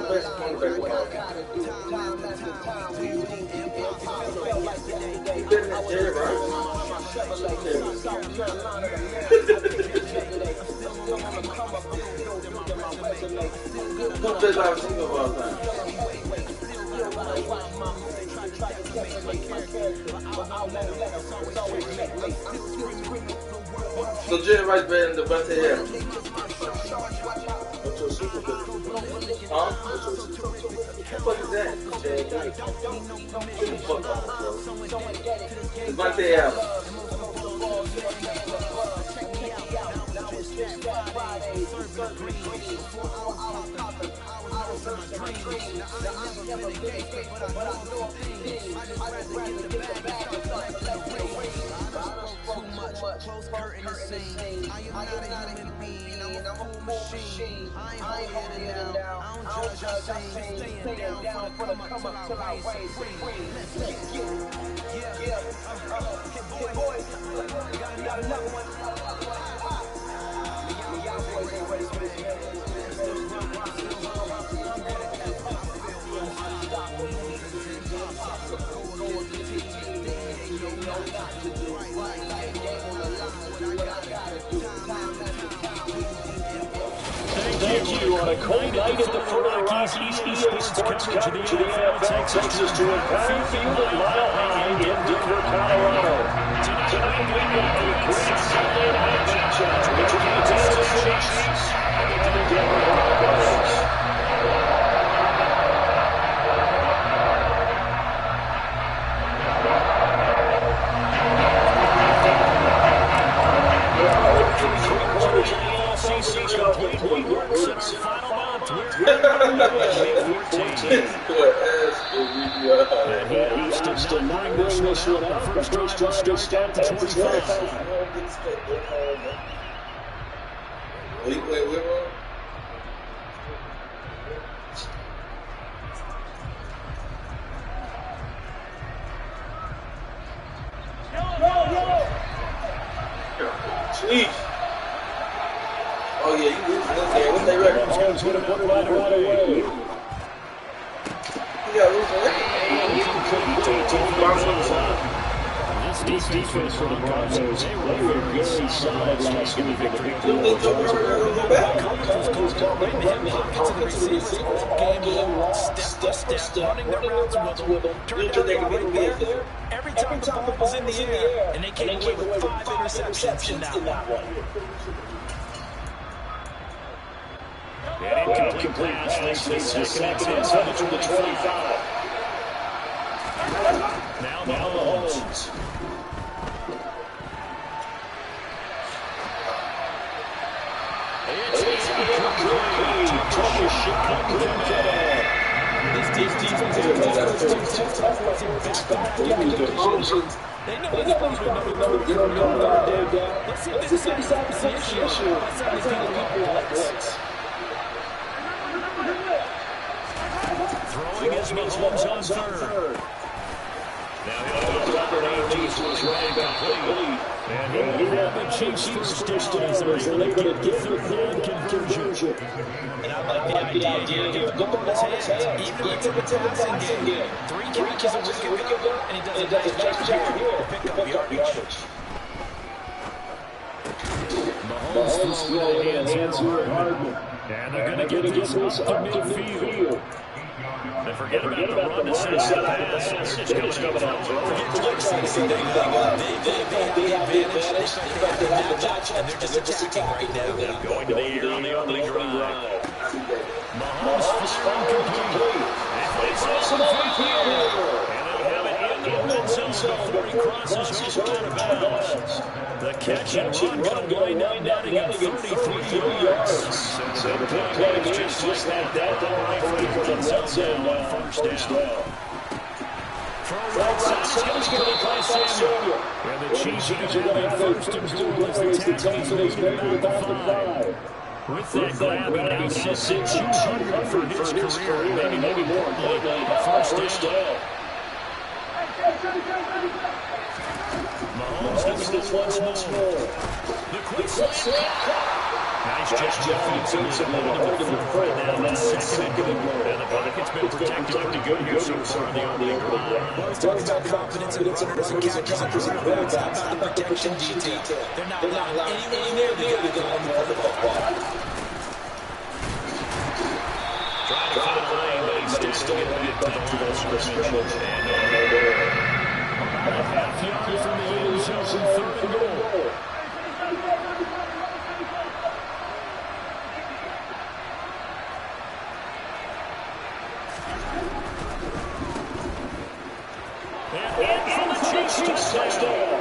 So Jerry Rice better than Devontae Adams. Huh? What the fuck is that? Get the fuck off, bro. Devontae Adams. Close curtain the scene. I am not a human being, I'm a whole machine. I ain't holding it down, I don't judge, I sing. Staying down for the come up till I raise the queen. Let's get it. Yeah. Hit boys. Got another one. Y'all boys ain't ready for this, man. Thank you on a cold night at the Rockies EA Sports coverage of the NFL takes us to a crowded field at Mile High in Denver, Colorado. Tonight we've got a great Sunday night matchup between the Kansas City Chiefs and the Denver Broncos. Still 9 this one out. First drive to start the 25. Wait. Jeez. Oh yeah, you losing this game. What's their record? Right away. You got losing record. This defense for the Broncos, they were very solid last week. You think Joe Burrow will go back? Step, running their routes with them. Turn down the there. Every time the ball was in the air, and they came away with 5 interceptions in that one. And incomplete pass. They second and 10 to the 25. Now Mahomes. It's incomplete. This defense is tough. They know what's supposed to be Let's see if this is the issue. Throwing his Mahomes on third. Now he'll go Robert Ages was right complete. And he will have the Chiefs first down as they're able to get the third down conversion. And I like the idea of him going his hands, even if it's a passing game. 3 catches a week ago, and he does a nice job here to pick up yardage. Mahomes throws it hands here at Hardman. And they're going to get this up to midfield. They forget about the run to set the pass. It's just coming up. They have the advantage. They have the match, and they're just attacking right now. Going to the air on the opening drive. Mahomes for incomplete. It's also field. And they'll have it in the red zone before he crosses over out of bounds. The catch and run going to wind up netting at 33 yards. So the play is just like that. They'll right for the red zone on first down. Throw right side, it's going to be by Samuel. And the Chiefs are going first and goal as the Texans lead about the 5. With that grab, he now sits at 200 for his career. Maybe more. First down. Mahomes does this once more. The quick slip. Nice job defensively holding him at fourth right now. Second and goal. And the pocket's been protected pretty good here so far on the opening drive. Well, he's talking about confidence in runners and catchers and quarterbacks. How about the protection detail? They're not allowing anyone near the guy on the football. Trying to find a lane, but he's still getting back to the line of scrimmage. And about a half yard from the end zone, third and goal. Touchdown.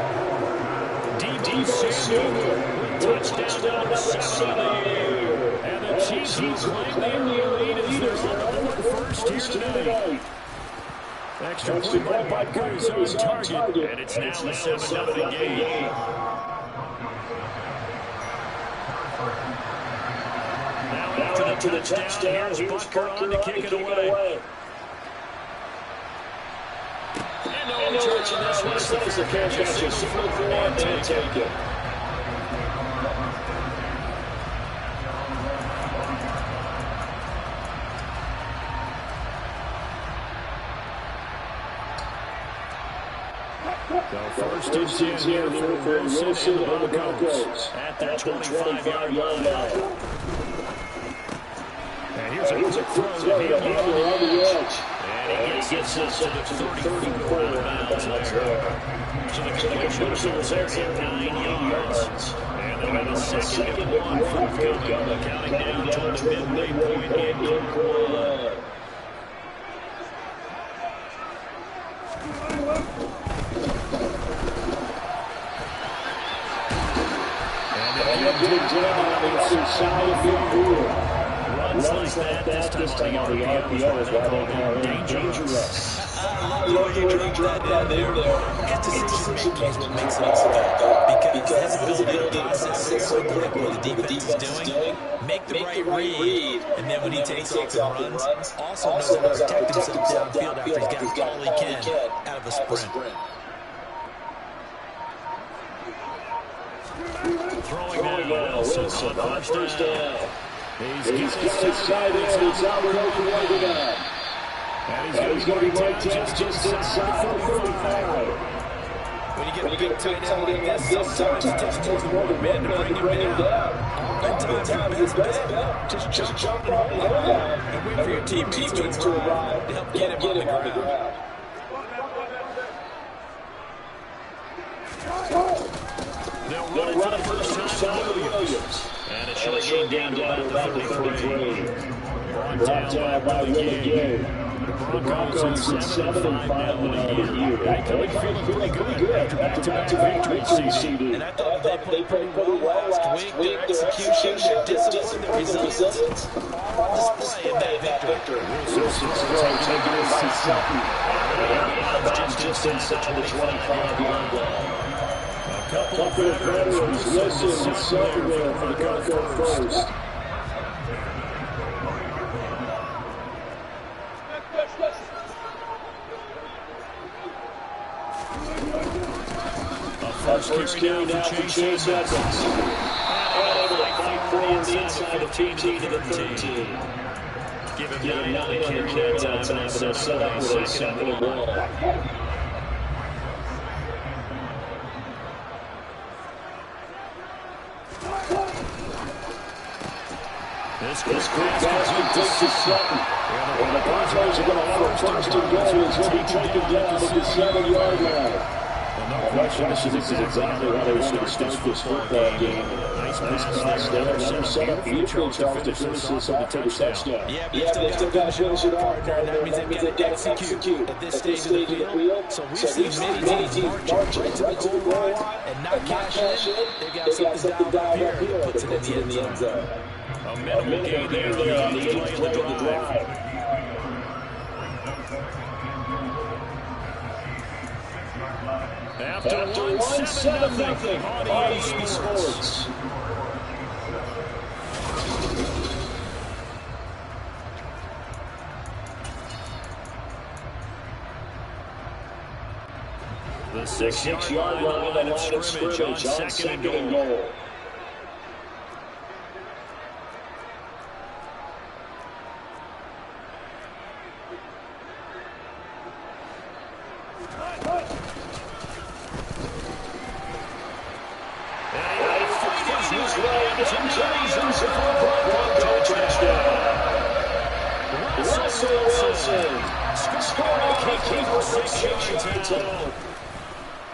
Deebo Samuel. Touchdown number 7 of the year. And the Chiefs will claim the early lead as they're on the board first here tonight. Extra point by Butker is on target. And it's now a 7-0 game. Now after the touchdown, here's Butker on to kick it away. And no return on this one. As the fair catch is slip through and take it. So first and 10 here for Wilson and the Broncos at their 25-yard line. And here's a quick throw to him on the edge. And he gets us to the 34 out of bounds there. So the completion results there at 9 yards. And they'll have a second and 1 forthcoming, counting down toward the midway point in quarter. Runs like that this time on the RPO is why they call him dangerous. I love the way you dropped that there. His decision-making is what makes it all about. Because his ability to process so quickly what the defense is doing, make the right read, and then when he takes off and runs, also knows how to protect himself downfield after he's got all he can out of a sprint. Throwing down Wilson on first down. He's got his side in. He's out with open way down. And he's going to be right just inside the 35. When you get a big tight end like this, sometimes it takes more than one man to bring him down. Oftentimes, his best bet, just jump and hold him down and wait for your teammates to arrive to help get him on the ground. They'll run it for the first time to Williams. And it's short game down to about the 33. Brought down by Willie Gay. The Broncos at 7-5 now in the year. They coming feeling pretty good after back-to-back victories. And I thought they played pretty well last week. Their execution, their discipline, their resilience, on display in that victory. Wilson's throw taken in by Sutton. Just inside the 25-yard line. A couple of veterans, Wilson and Sutton there for the Broncos first. First carry now for Chase Edmonds. And able to fight for the inside of 15 to the 13. Give him 9 on the carry that time, and they'll set up with a second and 1. This quick pass will take to Sutton. And the Broncos are going to have a first and goal. He's going to be taken down at the 7-yard line. No question, this is exactly how they wanted to start this football game. Nice pass there. Set up beautifully to finish this on the touchdown. Yeah, but still got to finish it off, partner. That means they've got to execute at this stage of the field. So we've seen many teams march right to the goal line and not cash in. They've got something dialed up here that puts it in the end zone. A minimal gain there on the 8th play of the drive. After 1-7-0 on EA Sports. The 6-yard line of scrimmage on second and goal. Russell Wilson scored a kick for 6 yards out.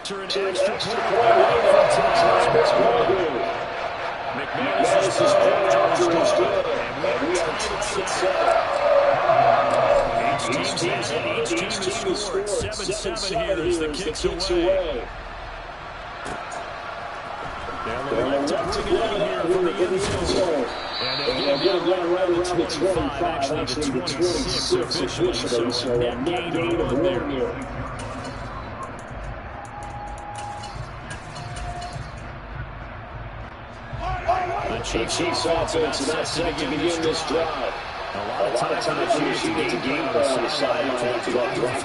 To an extra point from Thomas Baldwin. McManus is good. And we are tied at 7. Each team has scored 7-7 here as the kicks away. Now they're going to bring it out here from the end zone. And they're going to run right around the 25, actually the 26 officially. So net gain of 1 there. The Chiefs offense is not set to begin this drive. A lot of times you see the game on the sideline to go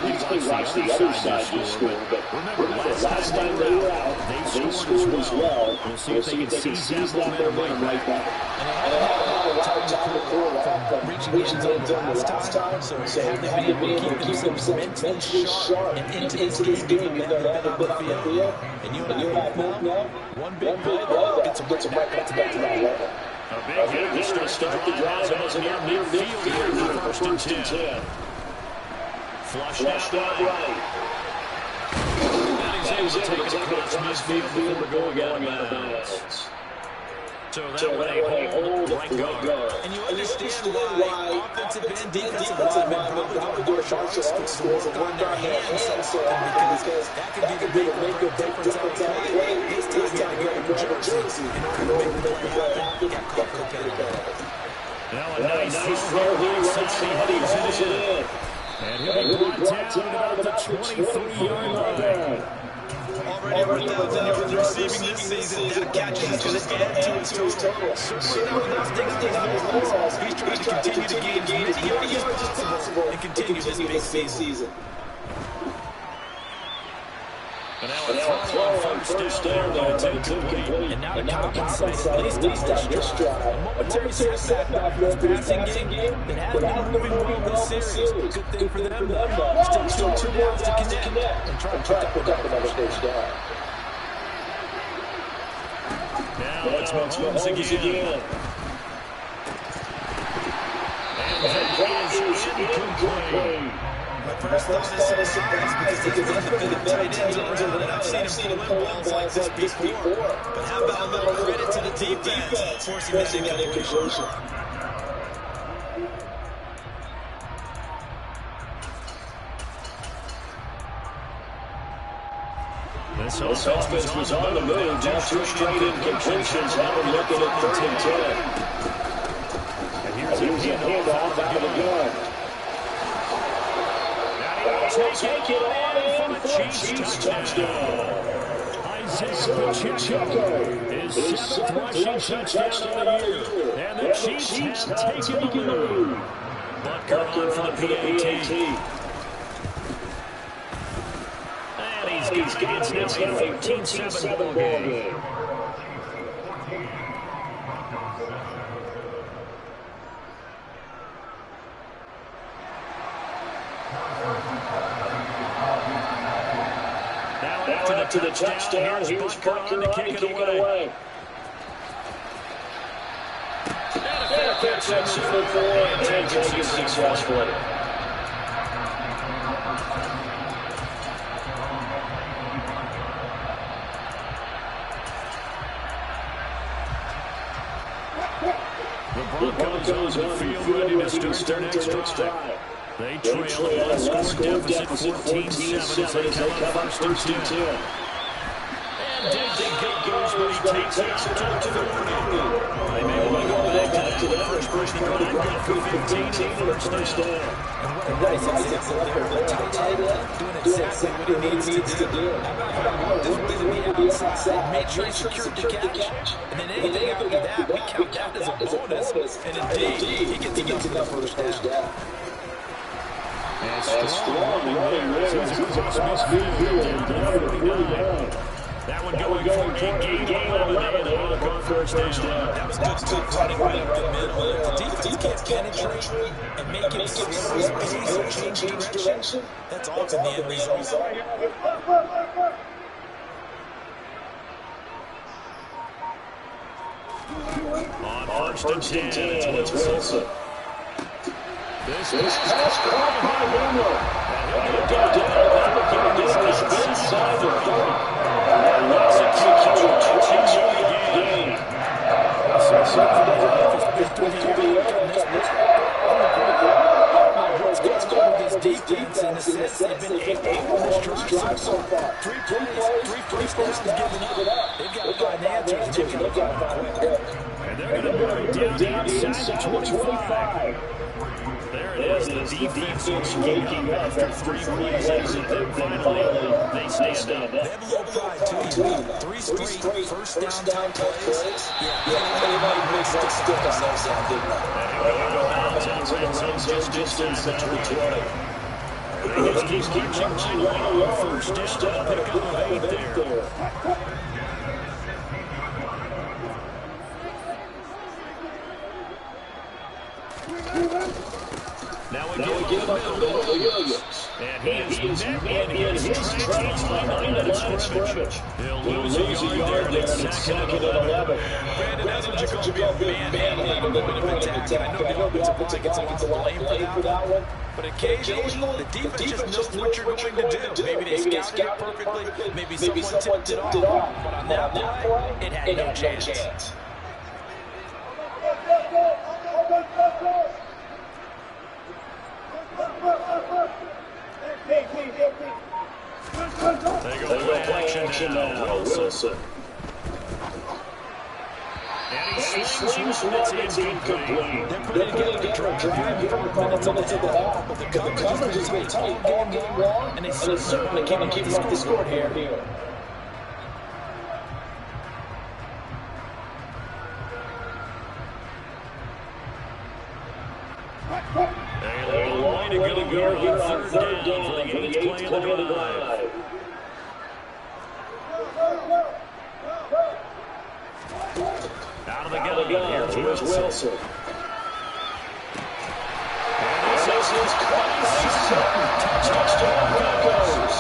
usually watch the other side to score. But remember, last time they were out, they scored as well. We'll see if they can seize that momentum right back. And they had a hard time to pull off from reaching the end zone the last time. So they had to be able to keep themselves mentally sharp and into this game. You know, they haven't been on the field. And you and I both know, one big play gets them right back to that level. A big hit to start the drive as a near midfield here for first and 10. Flushed out right. And he's able to take it across midfield before going out of bounds. So that way, hold right guard. And you understand why offensive and defensive linemen probably do a martial arts schools and run their hands so because that could be the make or break difference on the play. This team's got to go to jersey in order to make the play happen. Got caught for the Now a nice throw here right side. He holds it in. And he'll be brought down about the 23-yard line. Already with the receiving this season, that catches is going to add to his total. Certainly not without sticking those balls. He's trying to continue to gain as many yards as possible and continue this big season. And now a throw on first down there, but it's incomplete. And now to compensate, at least on this drive. A momentary setback in the passing game that has been moving well this series. Good thing for them, though. Still 2 downs to connect and try to pick up another first down. Now it's Mahomes again. And that is incomplete. My first thought is surprised because he's nothing but tight ends around, and I've seen him pull balls like this before. But how about a little credit to the defense forcing that incompletion? This offense was on the move, now 2 straight incompletions. Now we're looking at 3rd and 10. And here's a handoff out of the gun. Take it on in for a Chiefs touchdown. Isaiah Pacheco is 7th rushing touchdown of the year. And the Chiefs have taken the lead. Butker on for the PAT. And he's got it. It's now a 14-7 ball game. To the touchdown, here's Butker to kick it away. And a catch at Super 4 and taken successfully. The Broncos on the field ready to start their next drive. They trail a score deficit 14-7 as they come up first and 10. And Diggs goes, but he takes it out to the 40. They may want to go back to that first person going to go for 15 and first down. And what a nice example there. The tight end doing exactly what he needs to do. How about this will be outside, made sure he secured the catch. And then anything after that, we count that as a bonus. And indeed, he gets to the first down. And strong running there as he's across midfield down to 49. That one going for a gain of 11 and a walk-off first down. That was good stuff running right up the middle. If the defense can't penetrate and make him slow his pace and change direction, that's often the end result. On first and 10, it's Wilson. This pass caught by Hamler. And he'll get it down this inside the 30. And that's a 2-yard gain. What's going with this defense in the sense they've been able to drive so far. 3 plays, 3 first downs given up. They've got to find answers. They've got to find quick. And they're going to move down inside the 25. There it is, the defense waking up after 3 plays exit. Then finally, they stand up. They have a little pride, too. 3 straight first down plays. Yeah, everybody makes to stick themselves out, didn't they? Just inside the 20. They just keep marching right along. First down, pick up of 8 there. Now we give up the middle to Williams. And he is met in his tracks line of scrimmage. He'll lose a yard there, and it's second and 11. Brandon, that's what you call being manhandling a point of attack. I know the offensive line gets a lot of blame for that one. But occasionally, the defense just knows what you're going to do. Maybe they scouted it perfectly. Maybe someone tipped it off. But on that play, it had no chance. They go play action now. Wilson. And he slings one. It's incomplete. They're putting together a drive here in 5 minutes of the half. But the coverage has been tight all game long, and they certainly can't keep up the score here. A long way to go here on third down for the 8th play of the drive. Out of the gun, here's Wilson. And this is touchdown Broncos.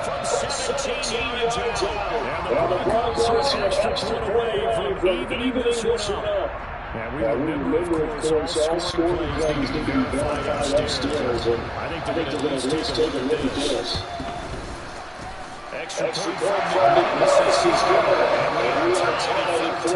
From 17 yards out. And the Broncos are extra point away from evening this one up. And we remember, of course, all scoring plays to be five steals. And I think they're going to at least take a look at this. Extra point from Mississippi's good. And we are tied at 14.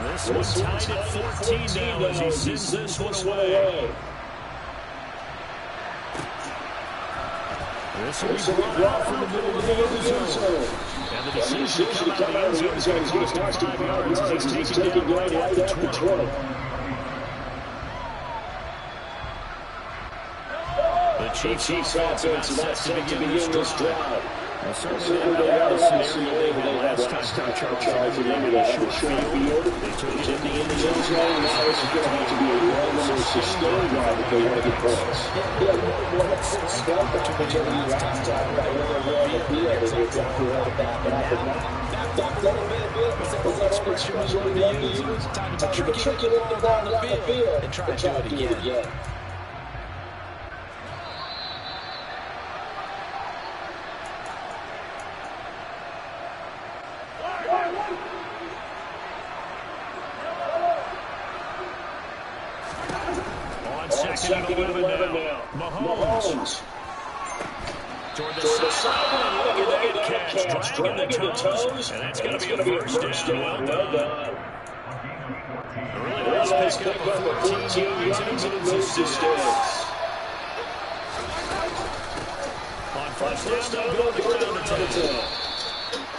This one's tied at 14 now as he sends this one away. This will be brought out from the middle of the end zone. And the decision to come out of the end zone is going to cost him 5 yards as he's taken down right at the 20. The Chiefs offense about set to begin this drive. Certainly they had a scenario they had last time Charles maybe they had a short field. They took it in the end zone. Now this is going to have to be a long, more sustained drive if they want to get points. Scott, particularly last time, right where they were on the field, they were dropping right back and up and down. Backed up a little bit, was that the expression was what we love to use? Time to trick it up down the field and try to do it again. Second and 11 now. Mahomes. Toward the sideline. Look at that catch. Dragging the toes. And that's going to be a first down. Well done. Really nice pick up of 14 yards into Mississippi. On first down, go to the 10.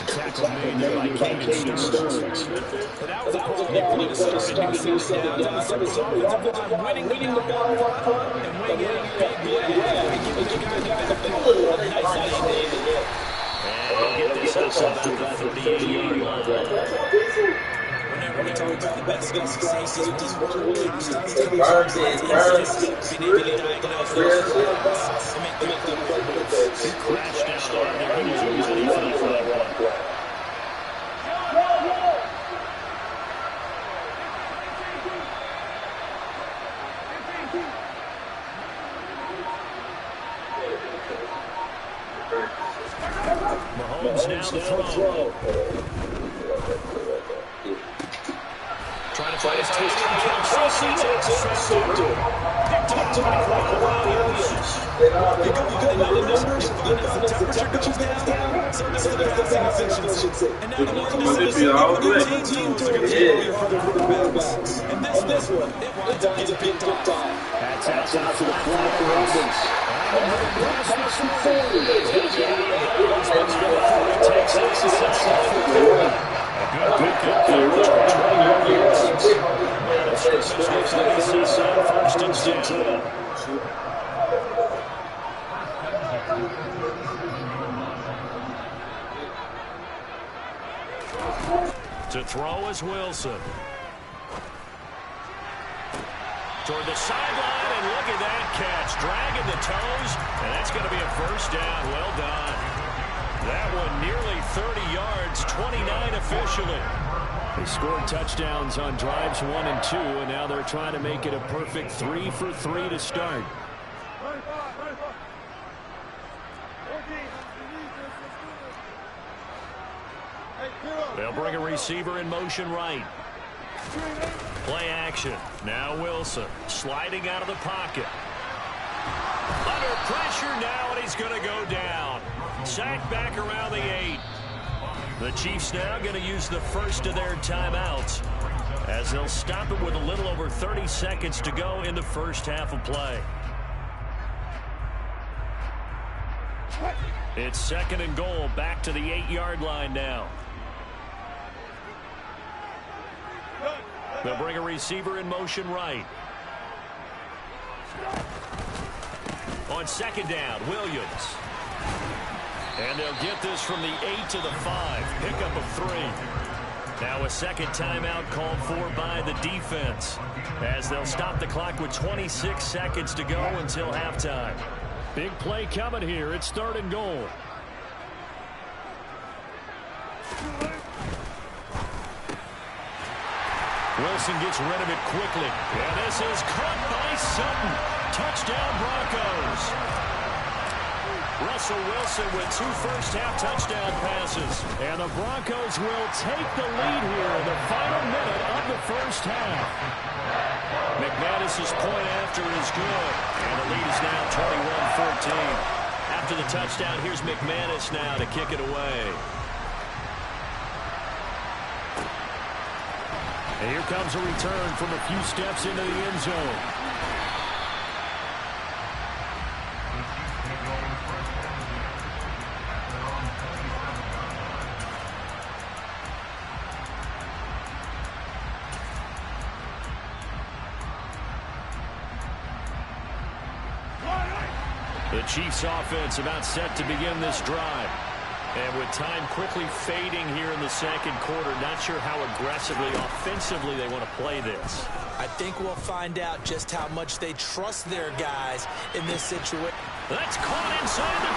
Tackle made there by Caden Stearns. That was a quality way to start a new season. Winning the ball and winning it a big way. It gives the guy the ability. Nice idea. Get this up to about the 38-yard line. Whenever we talk about the best safeties, one way to start Burns being able to diagnose and make the play quick. He crashed out there. He was ready for the flag play. Mahomes now to throw. Trying to find his touchdown. Kelsey takes it. Picked up by Kawhi Williams. You go by the numbers, the temperature goes down, so does the passing efficiency. And now the one good teams are going to score for their quarterbacks. And this one, it winds up getting picked off. That's out to the flat for Evans. Takes it inside. Good pickup there. First and 10. To throw is Wilson. Toward the sideline, and look at that catch. Dragging the toes, and that's going to be a first down. Well done. That one nearly 30 yards, 29 officially. They scored touchdowns on drives 1 and 2, and now they're trying to make it a perfect 3 for 3 to start. They'll bring a receiver in motion right. Play action. Now Wilson sliding out of the pocket. Under pressure now, and he's going to go down. Sacked back around the 8. The Chiefs now going to use the first of their timeouts as they'll stop it with a little over 30 seconds to go in the first half of play. It's 2nd and goal, back to the 8-yard line now. They'll bring a receiver in motion right. On 2nd down, Williams. And they'll get this from the 8 to the 5. Pickup of 3. Now a second timeout called for by the defense as they'll stop the clock with 26 seconds to go until halftime. Big play coming here. It's 3rd and goal. Wilson gets rid of it quickly. And this is caught by Sutton. Touchdown Broncos. Russell Wilson with 2 first-half touchdown passes. And the Broncos will take the lead here in the final minute of the first half. McManus's point after is good. And the lead is now 21-14. After the touchdown, here's McManus now to kick it away. And here comes a return from a few steps into the end zone. The Chiefs offense about set to begin this drive. And with time quickly fading here in the second quarter, not sure how aggressively, offensively they want to play this. I think we'll find out just how much they trust their guys in this situation. That's caught inside the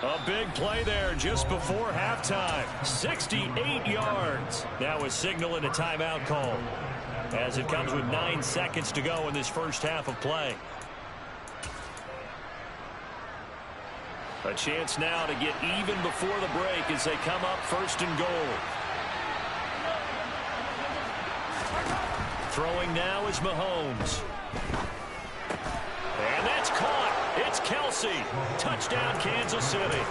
20. A big play there just before halftime. 68 yards. Now a signal and a timeout call as it comes with 9 seconds to go in this first half of play. A chance now to get even before the break as they come up 1st and goal. Throwing now is Mahomes. And that's caught. It's Kelce. Touchdown, Kansas City.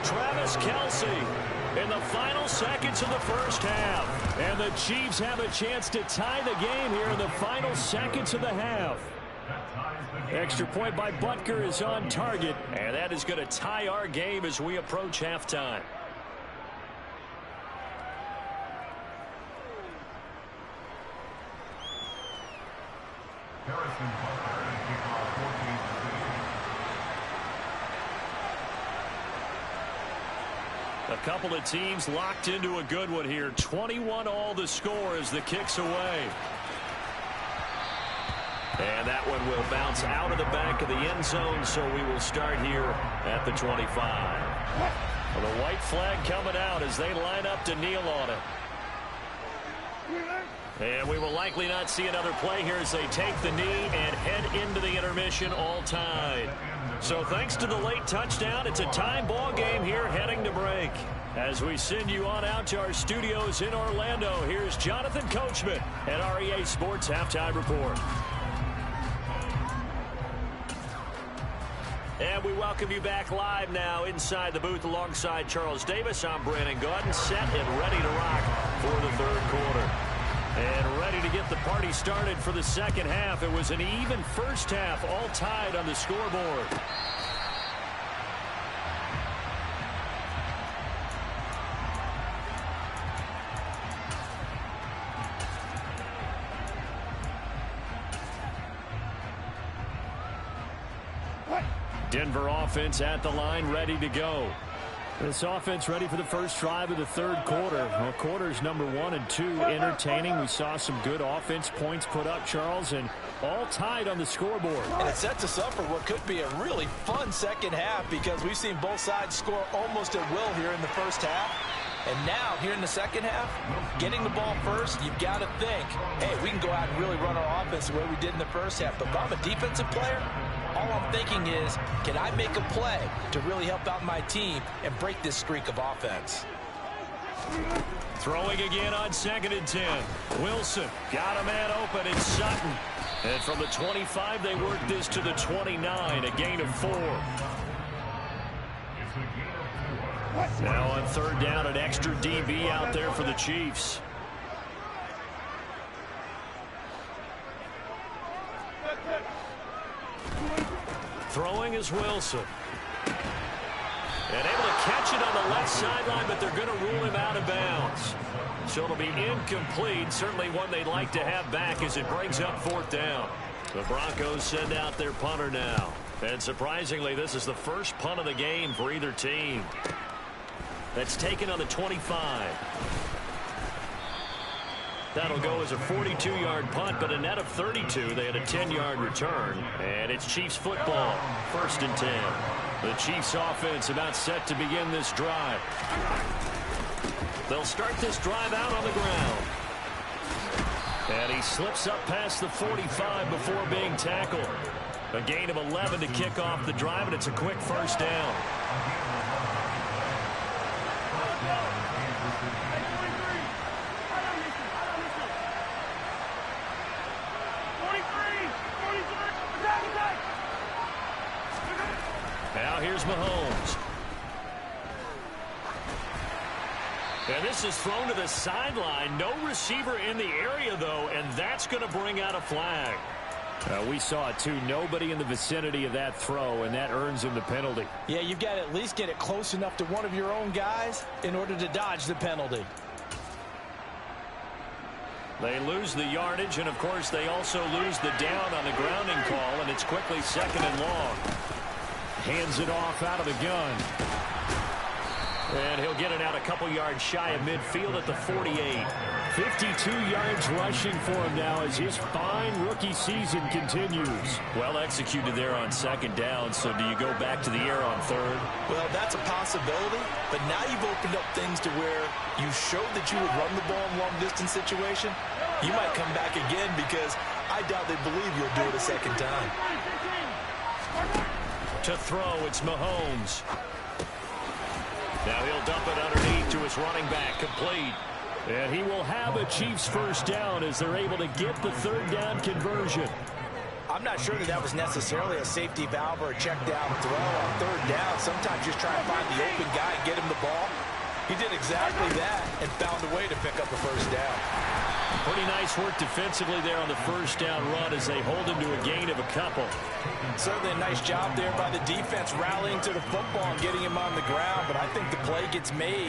Travis Kelce in the final seconds of the first half. And the Chiefs have a chance to tie the game here in the final seconds of the half. Extra point by Butker is on target, and that is going to tie our game as we approach halftime. A couple of teams locked into a good one here. 21-all the score as the kick's away. And that one will bounce out of the back of the end zone, so we will start here at the 25. Well, the white flag coming out as they line up to kneel on it. And we will likely not see another play here as they take the knee and head into the intermission, all tied. So thanks to the late touchdown, it's a tie ball game here heading to break. As we send you on out to our studios in Orlando, here's Jonathan Coachman at REA Sports Halftime Report. And we welcome you back live now inside the booth alongside Charles Davis. I'm Brandon Gaudin, set and ready to rock for the third quarter. And ready to get the party started for the second half. It was an even first half, all tied on the scoreboard. Denver offense at the line, ready to go. This offense ready for the first drive of the third quarter. Well, quarters number 1 and 2 entertaining. We saw some good offense points put up, Charles, and all tied on the scoreboard. And it sets us up for what could be a really fun second half because we've seen both sides score almost at will here in the first half. And now, here in the second half, getting the ball first, you've got to think, hey, we can go out and really run our offense the way we did in the first half. But if I'm a defensive player, all I'm thinking is, can I make a play to really help out my team and break this streak of offense? Throwing again on 2nd and 10. Wilson got a man open. It's Sutton. And from the 25, they work this to the 29, a gain of 4. Now on third down, an extra DB out there for the Chiefs. Throwing is Wilson. And able to catch it on the left sideline, but they're going to rule him out of bounds. So it'll be incomplete. Certainly one they'd like to have back as it brings up 4th down. The Broncos send out their punter now. And surprisingly, this is the first punt of the game for either team. That's taken on the 25. That'll go as a 42-yard punt, but a net of 32. They had a 10-yard return. And it's Chiefs football, 1st and 10. The Chiefs offense about set to begin this drive. They'll start this drive out on the ground. And he slips up past the 45 before being tackled. A gain of 11 to kick off the drive, and it's a quick first down. Now here's Mahomes. And this is thrown to the sideline. No receiver in the area, though, and that's going to bring out a flag. We saw it, too. Nobody in the vicinity of that throw, and that earns him the penalty. Yeah, you've got to at least get it close enough to one of your own guys in order to dodge the penalty. They lose the yardage, and, of course, they also lose the down on the grounding call, and it's quickly 2nd and long. Hands it off out of the gun. And he'll get it out a couple yards shy of midfield at the 48. 52 yards rushing for him now as his fine rookie season continues. Well executed there on 2nd down, so do you go back to the air on 3rd? Well, that's a possibility, but now you've opened up things to where you showed that you would run the ball in long-distance situation. You might come back again because I doubt they believe you'll do it a second time. To throw, it's Mahomes. Now he'll dump it underneath to his running back, complete. And he will have a Chiefs first down as they're able to get the 3rd down conversion. I'm not sure that was necessarily a safety valve or a check down throw on 3rd down. Sometimes just try to find the open guy and get him the ball. He did exactly that and found a way to pick up the first down. Pretty nice work defensively there on the first down run as they hold him to a gain of a couple. Certainly a nice job there by the defense rallying to the football and getting him on the ground, but I think the play gets made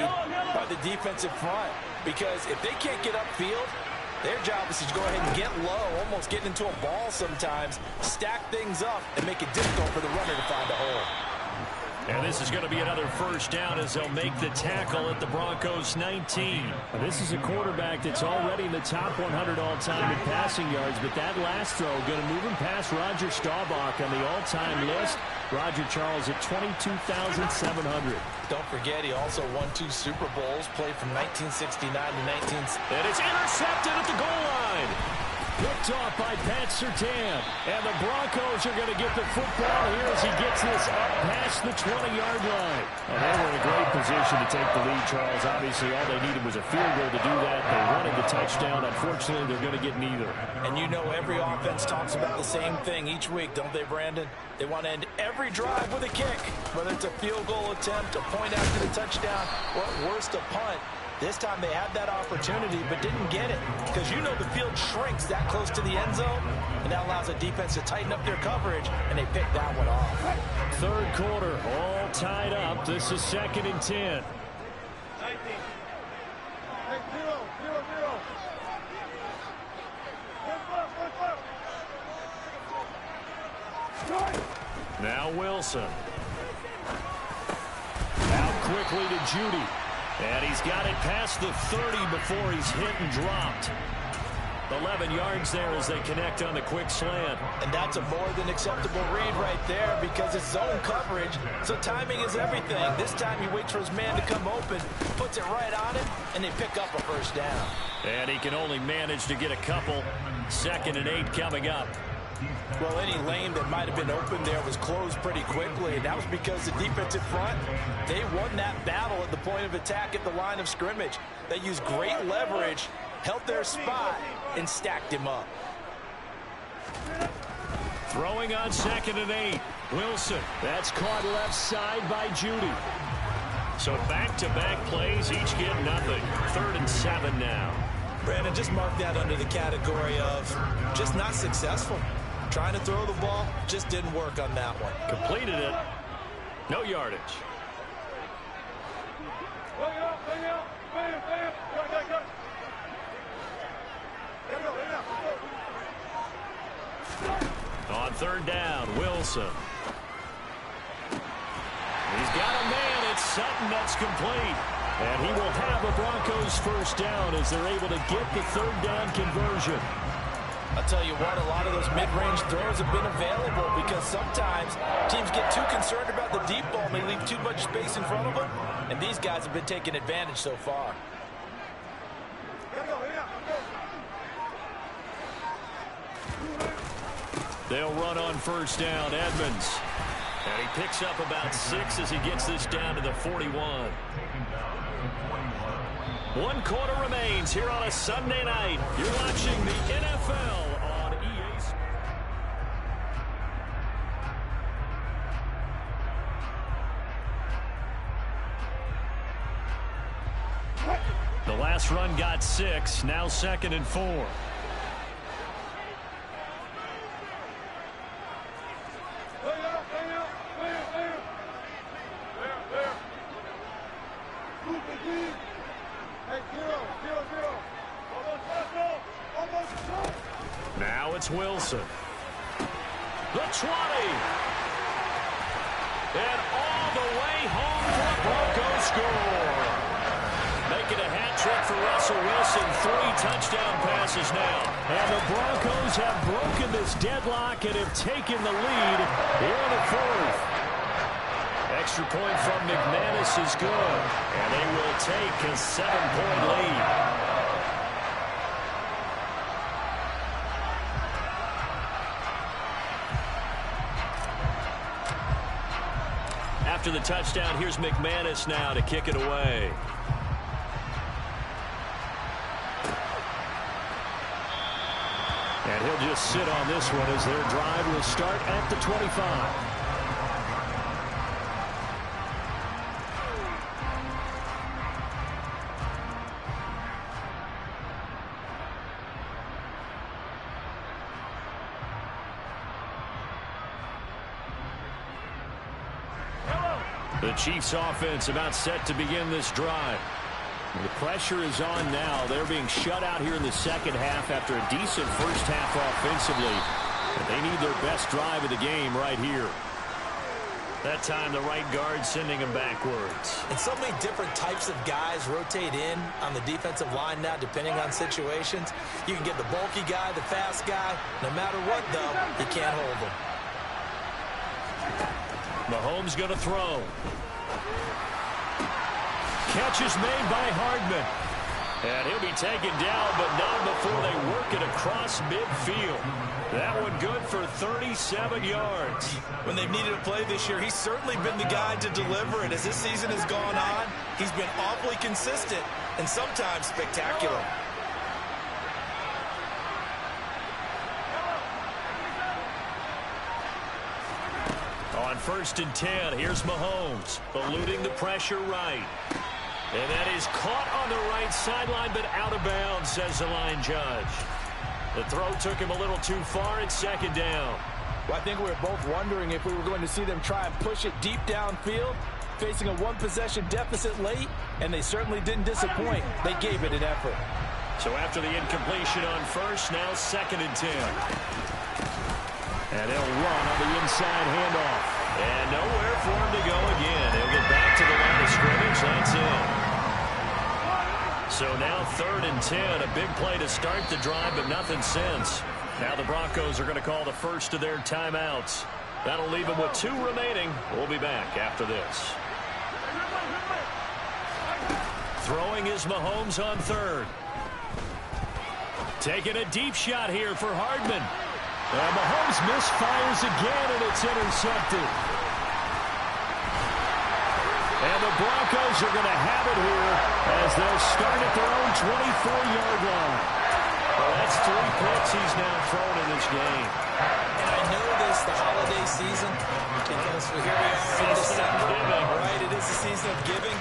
by the defensive front because if they can't get upfield, their job is to go ahead and get low, almost get into a ball sometimes, stack things up, and make it difficult for the runner to find a hole. And this is going to be another first down as they'll make the tackle at the Broncos 19. This is a quarterback that's already in the top 100 all-time in passing yards, but that last throw going to move him past Roger Staubach on the all-time list. Roger Charles at 22,700. Don't forget, he also won 2 Super Bowls, played from 1969 to 19... And it's intercepted at the goal line. Picked off by Pat Surtain. And the Broncos are going to get the football here as he gets this up past the 20-yard line. And they were in a great position to take the lead, Charles. Obviously, all they needed was a field goal to do that. They wanted the touchdown. Unfortunately, they're going to get neither. And you know every offense talks about the same thing each week, don't they, Brandon? They want to end every drive with a kick, whether it's a field goal attempt, a point after the touchdown, or at worst, a punt. This time they had that opportunity but didn't get it because you know the field shrinks that close to the end zone, and that allows the defense to tighten up their coverage, and they picked that one off. Third quarter, all tied up. This is 2nd and 10. Now Wilson. Out quickly to Judy. And he's got it past the 30 before he's hit and dropped. 11 yards there as they connect on the quick slant. And that's a more than acceptable read right there because it's zone coverage, so timing is everything. This time he waits for his man to come open, puts it right on him, and they pick up a first down. And he can only manage to get a couple. 2nd and 8 coming up. Well, any lane that might have been open there was closed pretty quickly, and that was because the defensive front, they won that battle at the point of attack at the line of scrimmage. They used great leverage, held their spot, and stacked him up. Throwing on 2nd and 8. Wilson. That's caught left side by Judy. So back-to-back plays, each get nothing. 3rd and 7 now. Brandon, just mark that under the category of just not successful. Trying to throw the ball, just didn't work on that one. Completed it. No yardage. On 3rd down, Wilson. He's got a man. It's Sutton that's complete. And he will have a Broncos first down as they're able to get the 3rd down conversion. I'll tell you what, a lot of those mid-range throws have been available because sometimes teams get too concerned about the deep ball and they leave too much space in front of them, and these guys have been taking advantage so far. They'll run on first down, Edmonds. And he picks up about 6 as he gets this down to the 41. 1 quarter remains here on a Sunday night. You're watching the NFL on EA Sports. The last run got 6, now 2nd and 4. Now it's Wilson. The 20. And all the way home for the Broncos score. Making a hat trick for Russell Wilson. 3 touchdown passes now. And the Broncos have broken this deadlock and have taken the lead here in the 4th. Extra point from McManus is good. And they will take a 7-point lead. After the touchdown, here's McManus now to kick it away. And he'll just sit on this one as their drive will start at the 25. The Chiefs offense about set to begin this drive. The pressure is on now. They're being shut out here in the second half after a decent first half offensively. But they need their best drive of the game right here. That time the right guard sending him backwards. And so many different types of guys rotate in on the defensive line now, depending on situations. You can get the bulky guy, the fast guy. No matter what, though, you can't hold him. Mahomes going to throw. Catch is made by Hardman. And he'll be taken down, but not before they work it across midfield. That one good for 37 yards. When they've needed a play this year, he's certainly been the guy to deliver. And as this season has gone on, he's been awfully consistent and sometimes spectacular. On 1st and 10, here's Mahomes, eluding the pressure right. And that is caught on the right sideline, but out of bounds, says the line judge. The throw took him a little too far. It's 2nd down. Well, I think we were both wondering if we were going to see them try and push it deep downfield, facing a one-possession deficit late, and they certainly didn't disappoint. They gave it an effort. So after the incompletion on 1st, now 2nd and 10. And they'll run on the inside handoff. And nowhere for him to go again. He'll get back to the line of scrimmage. That's it. So now 3rd and 10. A big play to start the drive, but nothing since. Now the Broncos are going to call the first of their timeouts. That'll leave them with 2 remaining. We'll be back after this. Throwing is Mahomes on 3rd. Taking a deep shot here for Hardman. And Mahomes misfires again, and it's intercepted. And the Broncos are going to have it here as they'll start at their own 24-yard line. Well, that's 3 picks he's now thrown in this game. And I know this, the holiday season, because here we are in December, right? It is the season of giving.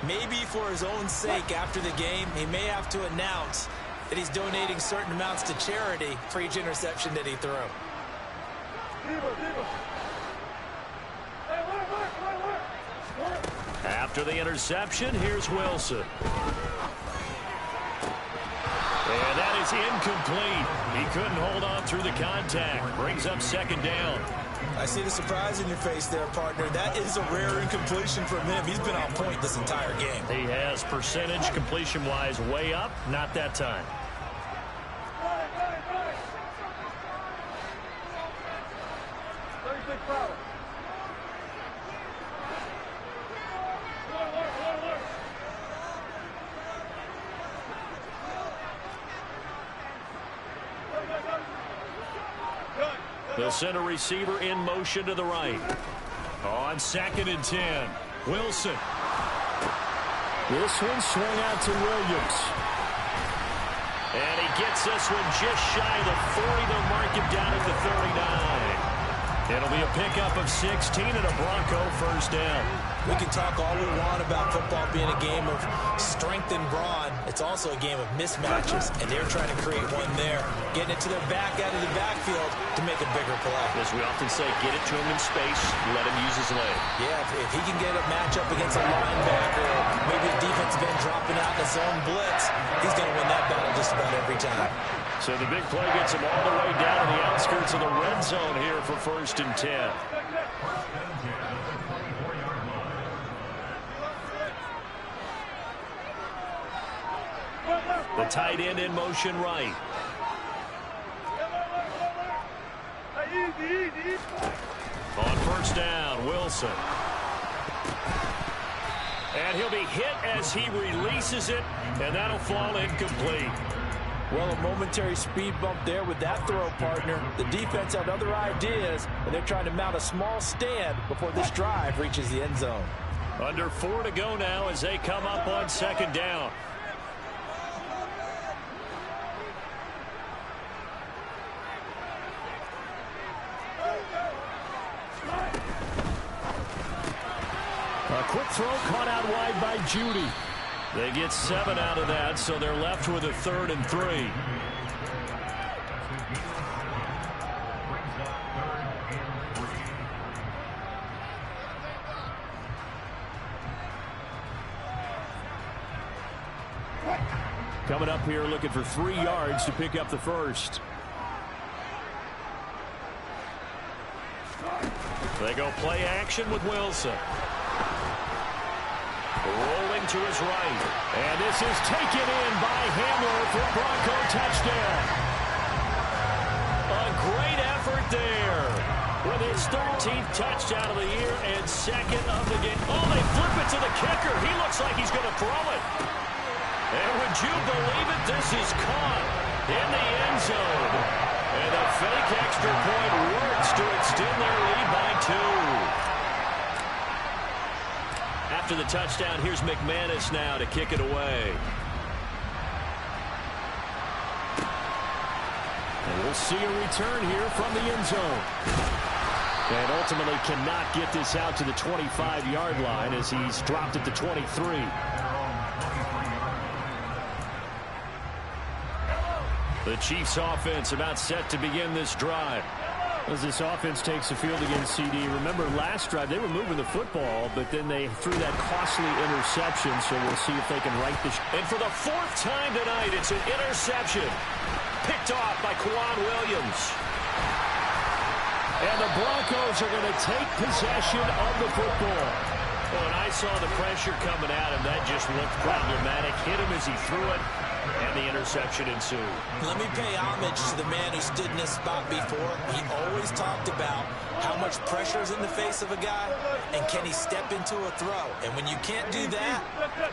Maybe for his own sake after the game, he may have to announce that he's donating certain amounts to charity for each interception that he threw. After the interception, here's Wilson. And that is incomplete. He couldn't hold on through the contact. Brings up 2nd down. I see the surprise in your face there, partner. That is a rare incompletion from him. He's been on point this entire game. He has percentage completion-wise way up. Not that time. They'll send a receiver in motion to the right. On 2nd and 10, Wilson. This one swung out to Williams. And he gets this one just shy of the 40. They'll mark him down at the 39. It'll be a pickup of 16 and a Bronco 1st down. We can talk all we want about football being a game of strength and brawn. It's also a game of mismatches, and they're trying to create one there, getting it to their back out of the backfield to make a bigger play. As we often say, get it to him in space, let him use his leg. Yeah, if he can get a matchup against a linebacker, or maybe a defensive end dropping out in a zone blitz, he's going to win that battle just about every time. So the big play gets him all the way down to the outskirts of the red zone here for 1st and 10. The tight end in motion right. On 1st down, Wilson. And he'll be hit as he releases it, and that'll fall incomplete. Well, a momentary speed bump there with that throw, partner. The defense had other ideas, and they're trying to mount a small stand before this drive reaches the end zone. Under 4 to go now as they come up on 2nd down. A quick throw caught out wide by Judy. They get 7 out of that, so they're left with a 3rd and 3. Coming up here looking for 3 yards to pick up the first. They go play action with Wilson. Rolling to his right. And this is taken in by Hamler for a Bronco touchdown. A great effort there. With his 13th touchdown of the year and second of the game. Oh, they flip it to the kicker. He looks like he's going to throw it. And would you believe it? This is caught in the end zone. And the fake extra point works to extend their lead by 2. After the touchdown, here's McManus now to kick it away. And we'll see a return here from the end zone. And ultimately cannot get this out to the 25-yard line as he's dropped at the 23. The Chiefs offense about set to begin this drive. As this offense takes the field against CD, remember last drive they were moving the football, but then they threw that costly interception, so we'll see if they can right this. And for the 4th time tonight, it's an interception. Picked off by Quan Williams. And the Broncos are going to take possession of the football. Well, when I saw the pressure coming at him, that just looked problematic. Hit him as he threw it, and the interception ensued. Let me pay homage to the man who stood in this spot before. He always talked about how much pressure is in the face of a guy, and can he step into a throw. And when you can't do that,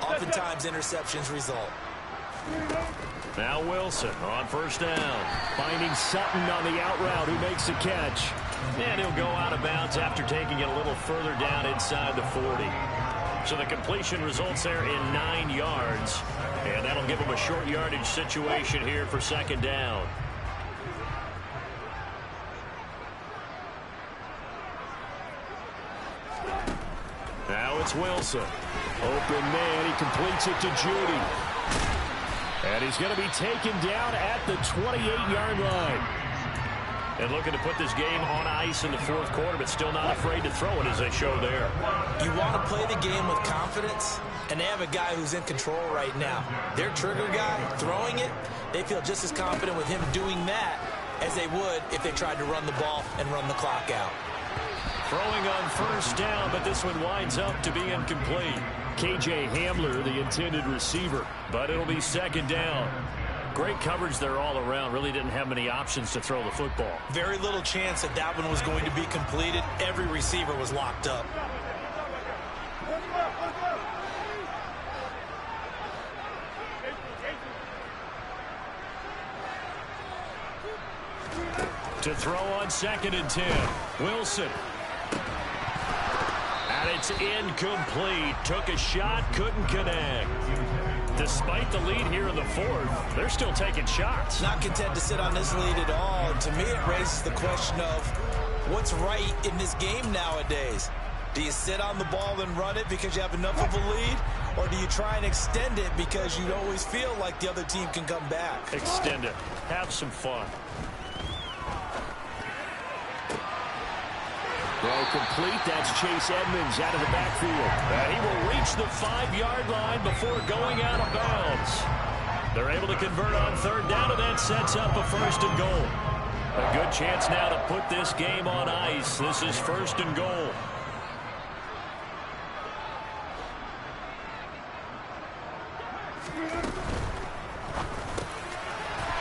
oftentimes interceptions result. Now Wilson on first down. Finding Sutton on the out route who makes the catch. And he'll go out of bounds after taking it a little further down inside the 40. So the completion results there in 9 yards. And that'll give him a short yardage situation here for second down. Now it's Wilson. Open man. He completes it to Judy. And he's going to be taken down at the 28-yard line. And looking to put this game on ice in the 4th quarter, but still not afraid to throw it as they show there. You want to play the game with confidence, and they have a guy who's in control right now. Their trigger guy, throwing it, they feel just as confident with him doing that as they would if they tried to run the ball and run the clock out. Throwing on first down, but this one winds up to be incomplete. KJ Hamler, the intended receiver, but it'll be second down. Great coverage there all around. Really didn't have many options to throw the football. Very little chance that that one was going to be completed. Every receiver was locked up. To throw on 2nd and 10. Wilson. And it's incomplete. Took a shot, couldn't connect. Despite the lead here in the 4th, they're still taking shots. Not content to sit on this lead at all. And to me, it raises the question of what's right in this game nowadays. Do you sit on the ball and run it because you have enough of a lead? Or do you try and extend it because you always feel like the other team can come back? Extend it. Have some fun. Throw complete. That's Chase Edmonds out of the backfield. He will reach the 5-yard line before going out of bounds. They're able to convert on 3rd down, and that sets up a 1st and goal. A good chance now to put this game on ice. This is 1st and goal.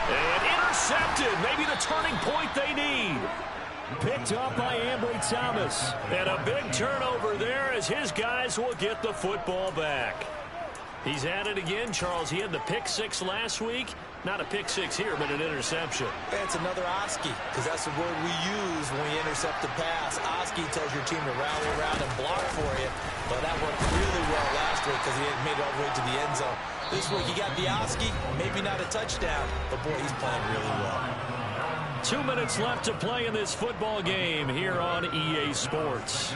And intercepted. Maybe the turning point they need. Picked up by Ambry Thomas. And a big turnover there as his guys will get the football back. He's at it again, Charles. He had the pick 6 last week. Not a pick 6 here, but an interception. That's another Oski, because that's the word we use when we intercept a pass. Oski tells your team to rally around and block for you. But that worked really well last week because he had made it all the way to the end zone. This week he got the Oski, maybe not a touchdown, but boy, he's playing really well. 2 minutes left to play in this football game here on EA Sports.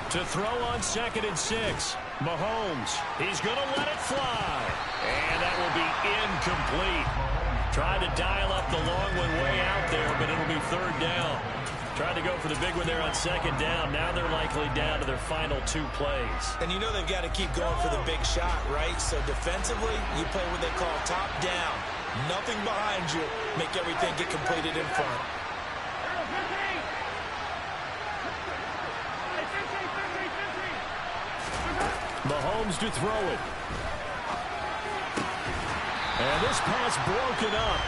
To throw on 2nd and 6. Mahomes, he's going to let it fly. And that will be incomplete. Tried to dial up the long one way out there, but it'll be third down. Tried to go for the big one there on second down. Now they're likely down to their final 2 plays. And you know they've got to keep going for the big shot, right? So defensively, you play what they call top down. Nothing behind you. Make everything get completed in front. Mahomes to throw it. And this pass broken up.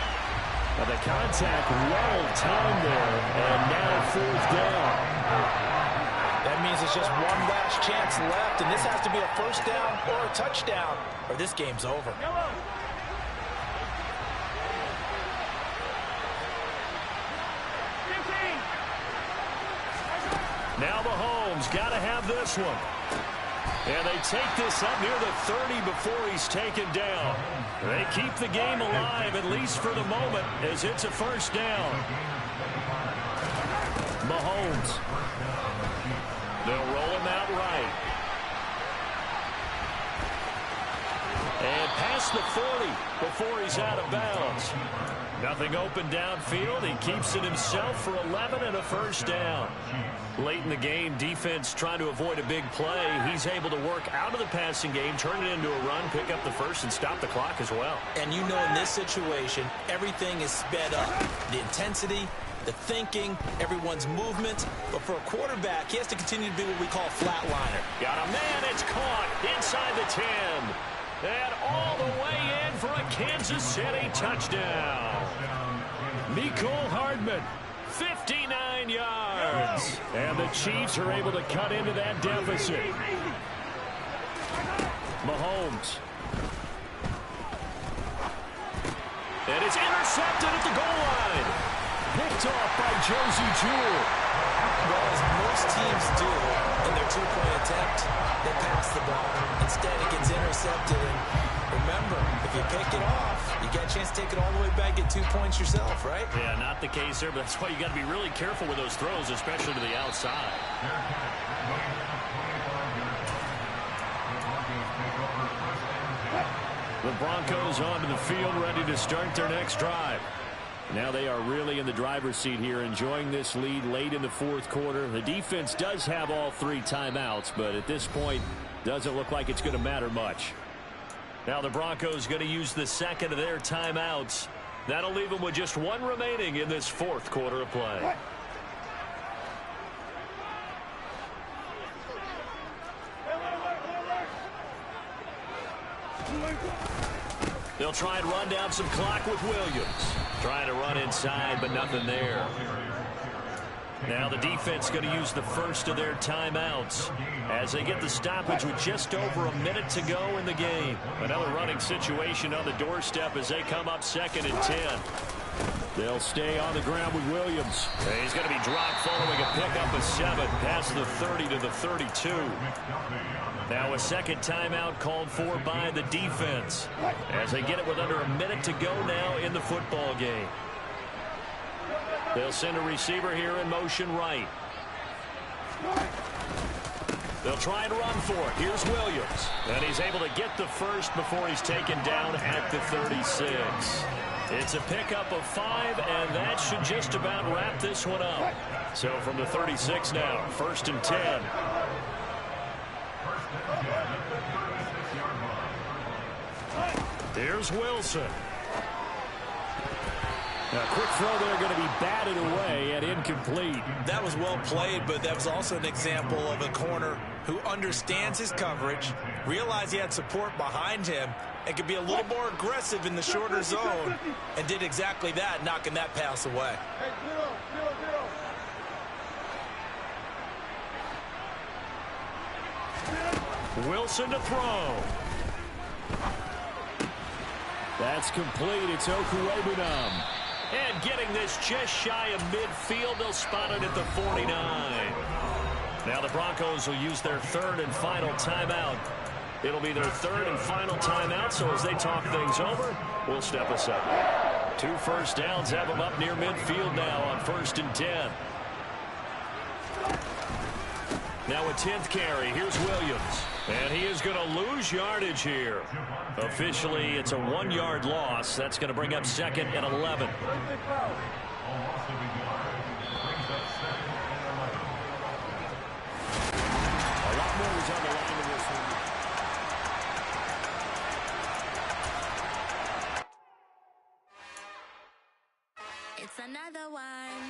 Now the contact well timed there, and now fourth down. That means it's just one last chance left, and this has to be a first down or a touchdown, or this game's over. Now Mahomes got to have this one. And they take this up near the 30 before he's taken down. They keep the game alive, at least for the moment, as it's a first down. Mahomes. They'll roll him out right. And past the 40 before he's out of bounds. Nothing open downfield. He keeps it himself for 11 and a first down. Late in the game, defense trying to avoid a big play. He's able to work out of the passing game, turn it into a run, pick up the first, and stop the clock as well. And you know in this situation, everything is sped up. The intensity, the thinking, everyone's movement. But for a quarterback, he has to continue to be what we call flatliner. Got a man, it's caught inside the 10. And all the way in for a Kansas City touchdown. Mecole Hardman, 59 yards. And the Chiefs are able to cut into that deficit. Mahomes. And it's intercepted at the goal line. Picked off by Josie Jewell. Well, as most teams do in their two-point attempt, they pass the ball. Instead, it gets intercepted. And remember, if you pick it off, you get a chance to take it all the way back, get 2 points yourself, right? Yeah, not the case there, but that's why you got to be really careful with those throws, especially to the outside. The Broncos onto the field, ready to start their next drive. Now they are really in the driver's seat here, enjoying this lead late in the fourth quarter. The defense does have all 3 timeouts, but at this point, doesn't look like it's going to matter much. Now the Broncos going to use the second of their timeouts. That'll leave them with just 1 remaining in this fourth quarter of play. They'll try and run down some clock with Williams. Trying to run inside, but nothing there. Now the defense going to use the first of their timeouts as they get the stoppage with just over a minute to go in the game. Another running situation on the doorstep as they come up 2nd and 10. They'll stay on the ground with Williams. And he's going to be dropped following a pickup of 7 past the 30 to the 32. Now a second timeout called for by the defense as they get it with under a minute to go now in the football game. They'll send a receiver here in motion right. They'll try and run for it. Here's Williams. And he's able to get the first before he's taken down at the 36. It's a pickup of 5, and that should just about wrap this one up. So from the 36 now, 1st and 10. Here's Wilson. A quick throw there going to be batted away and incomplete. That was well played, but that was also an example of a corner who understands his coverage, realized he had support behind him, and could be a little more aggressive in the shorter zone, and did exactly that, knocking that pass away. Wilson to throw. That's complete. It's Okwuegbunam. And getting this just shy of midfield, they'll spot it at the 49. Now the Broncos will use their 3rd and final timeout. It'll be their 3rd and final timeout, so as they talk things over, we'll step aside. 2 first downs have them up near midfield now on 1st and 10. Now a 10th carry. Here's Williams. And he is going to lose yardage here. Officially, it's a 1-yard loss. That's going to bring up second and 11. It's another one.